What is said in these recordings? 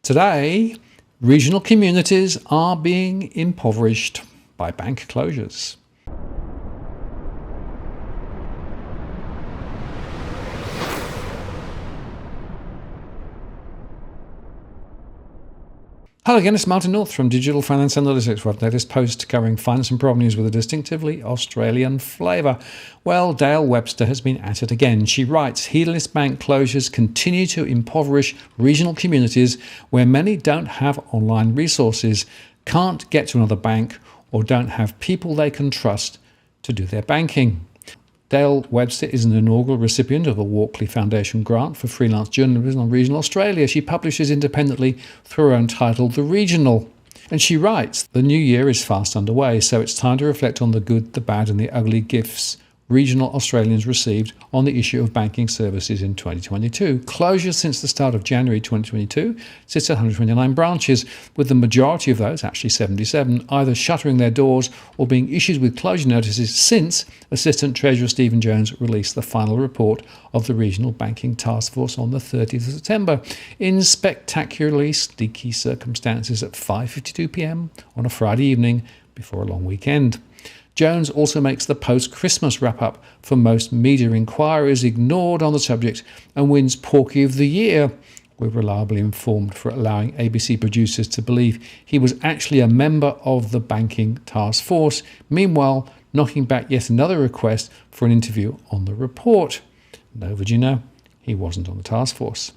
Today, regional communities are being impoverished by bank closures. Hello again, it's Martin North from Digital Finance Analytics for our latest post covering finance and problem news with a distinctively Australian flavour. Well, Dale Webster has been at it again. She writes, heedless bank closures continue to impoverish regional communities where many don't have online resources, can't get to another bank, or don't have people they can trust to do their banking. Dale Webster is an inaugural recipient of the Walkley Foundation grant for freelance journalism on regional Australia. She publishes independently through her own title, The Regional. And she writes, the new year is fast underway, so it's time to reflect on the good, the bad and the ugly gifts regional Australians received on the issue of banking services in 2022. Closures since the start of January 2022 sits at 129 branches, with the majority of those, actually 77, either shuttering their doors or being issued with closure notices since Assistant Treasurer Stephen Jones released the final report of the Regional Banking Task Force on the 30th of September in spectacularly sneaky circumstances at 5:52 p.m. on a Friday evening before a long weekend. Jones also makes the post-Christmas wrap-up for most media inquiries ignored on the subject and wins Porky of the Year. We're reliably informed for allowing ABC producers to believe he was actually a member of the Banking Task Force, meanwhile knocking back yet another request for an interview on the report. No, Virginia, he wasn't on the task force.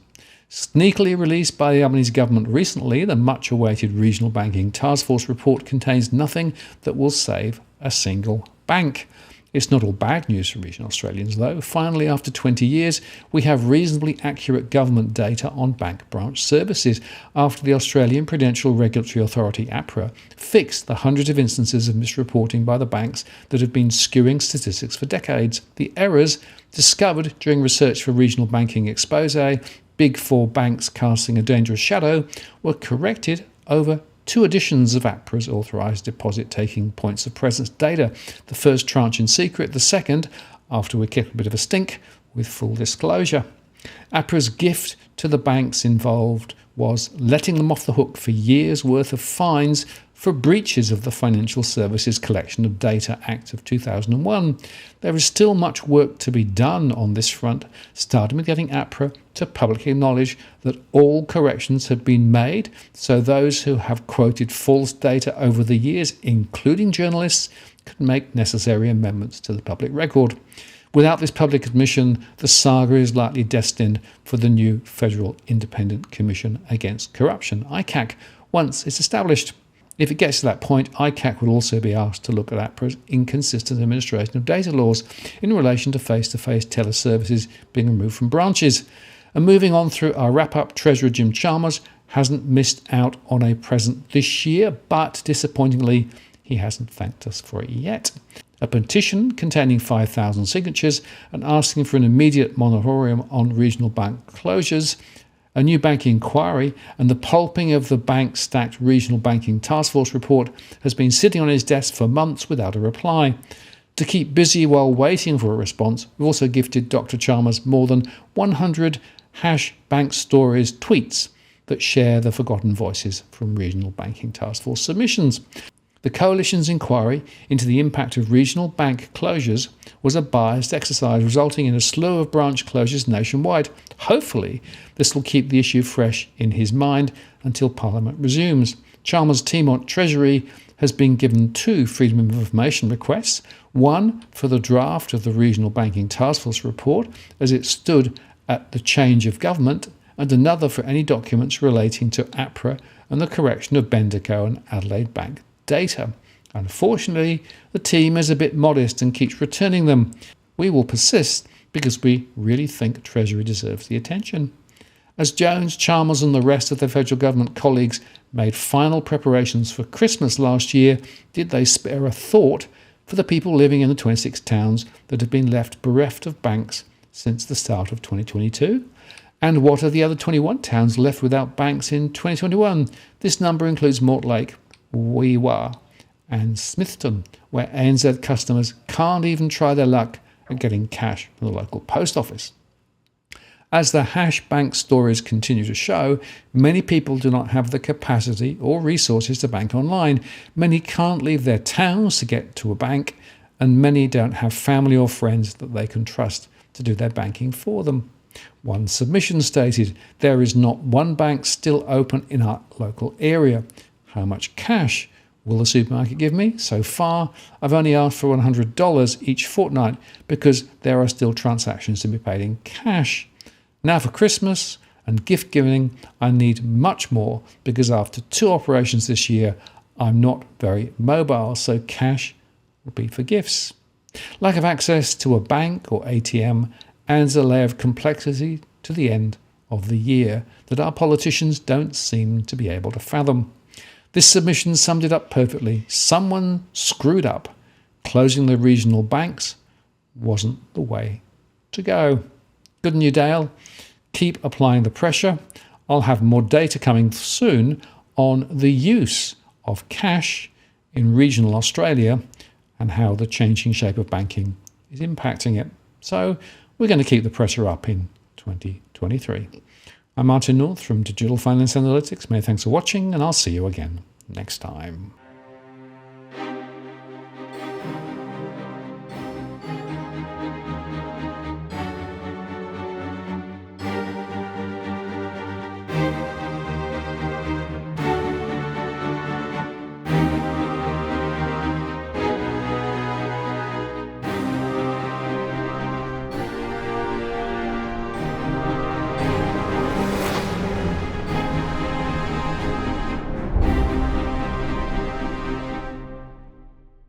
Sneakily released by the Albanese government recently, the much-awaited Regional Banking Task Force report contains nothing that will save a single bank. It's not all bad news for regional Australians, though. Finally, after 20 years, we have reasonably accurate government data on bank branch services after the Australian Prudential Regulatory Authority, APRA, fixed the hundreds of instances of misreporting by the banks that have been skewing statistics for decades. The errors discovered during research for Regional Banking Expose, Big Four banks casting a dangerous shadow, were corrected over 2 editions of APRA's authorised deposit-taking points of presence data, the first tranche in secret, the second, after we kept a bit of a stink, with full disclosure. APRA's gift to the banks involved was letting them off the hook for years' worth of fines for breaches of the Financial Services Collection of Data Act of 2001. There is still much work to be done on this front, starting with getting APRA to publicly acknowledge that all corrections have been made, so those who have quoted false data over the years, including journalists, can make necessary amendments to the public record. Without this public admission, the saga is likely destined for the new Federal Independent Commission Against Corruption, ICAC, once it's established. If it gets to that point, ICAC will also be asked to look at APRA's inconsistent administration of data laws in relation to face-to-face teleservices being removed from branches. And moving on through our wrap-up, Treasurer Jim Chalmers hasn't missed out on a present this year, but disappointingly, he hasn't thanked us for it yet. A petition containing 5,000 signatures and asking for an immediate moratorium on regional bank closures, a new banking inquiry, and the pulping of the bank-stacked Regional Banking Task Force report has been sitting on his desk for months without a reply. To keep busy while waiting for a response, we've also gifted Dr. Chalmers more than 100 #BankStories tweets that share the forgotten voices from Regional Banking Task Force submissions. The Coalition's inquiry into the impact of regional bank closures was a biased exercise, resulting in a slew of branch closures nationwide. Hopefully, this will keep the issue fresh in his mind until Parliament resumes. Chalmers' team on Treasury has been given 2 Freedom of Information requests, one for the draft of the Regional Banking Task Force report as it stood at the change of government, and another for any documents relating to APRA and the correction of Bendigo and Adelaide Bank data. Unfortunately, the team is a bit modest and keeps returning them. We will persist because we really think Treasury deserves the attention. As Jones, Chalmers and the rest of their federal government colleagues made final preparations for Christmas last year, did they spare a thought for the people living in the 26 towns that have been left bereft of banks since the start of 2022? And what are the other 21 towns left without banks in 2021? This number includes Mortlake, Weewa and Smithton, where ANZ customers can't even try their luck at getting cash from the local post office. As the hash bank stories continue to show, many people do not have the capacity or resources to bank online. Many can't leave their towns to get to a bank, and many don't have family or friends that they can trust to do their banking for them. One submission stated, "There is not one bank still open in our local area. How much cash will the supermarket give me? So far, I've only asked for $100 each fortnight because there are still transactions to be paid in cash. Now for Christmas and gift giving, I need much more because after 2 operations this year, I'm not very mobile, so cash will be for gifts." Lack of access to a bank or ATM adds a layer of complexity to the end of the year that our politicians don't seem to be able to fathom. This submission summed it up perfectly. Someone screwed up. Closing the regional banks wasn't the way to go. Good on you, Dale. Keep applying the pressure. I'll have more data coming soon on the use of cash in regional Australia and how the changing shape of banking is impacting it. So we're going to keep the pressure up in 2023. I'm Martin North from Digital Finance Analytics. Many thanks for watching, and I'll see you again next time.